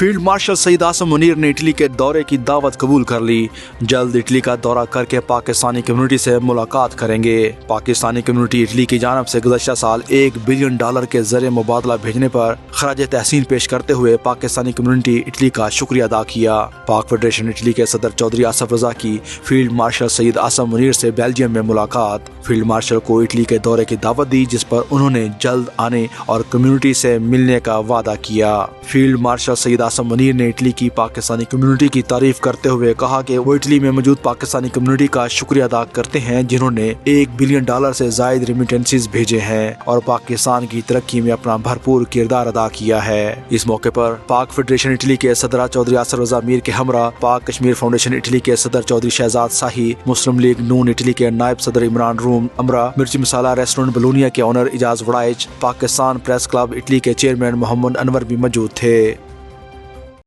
Field marshal Saeed Assam Munir ने Italy के दौरे की दावत कबूल कर ली। जल्द इटली का दौरा करके पाकिस्तानी कम्युनिटी से मुलाकात करेंगे। पाकिस्तानी कम्युनिटी इटली की जानब से गुज़श्ता साल $1 बिलियन के ज़रिए मुबादला भेजने पर खराज तहसीन पेश करते हुए पाकिस्तानी कम्युनिटी इटली का शुक्रिया अदा किया। पाक फेडरेशन इटली के सदर चौधरी आसफ रजा की फील्ड मार्शल सईद आसम मुनीर से बेल्जियम में मुलाकात। फील्ड मार्शल को इटली के दौरे की दावत दी, जिस पर उन्होंने जल्द आने और कम्युनिटी से मिलने का वादा किया। फील्ड मार्शल सईद आसम मुनीर ने इटली की पाकिस्तानी कम्युनिटी की तारीफ करते हुए कहा कि वो इटली में मौजूद पाकिस्तानी कम्युनिटी का शुक्रिया अदा करते हैं, जिन्होंने $1 बिलियन से जायद रेमिटेंसेस भेजे हैं और पाकिस्तान की तरक्की में अपना भरपूर किरदार अदा किया है। इस मौके पर पाक फेडरेशन इटली के सदर चौधरी आसफ रजा मीर के हमरा, पाक कश्मीर फाउंडेशन इटली के सदर चौधरी शहजाद शाही, मुस्लिम लीग नून इटली के नायब सदर इमरान रूम अमरा, मिर्ची मसाला रेस्टोरेंट बलूनिया के owner Ijaz Waraich, Pakistan press club Italy के चेयरमैन मोहम्मद अनवर भी मौजूद थे।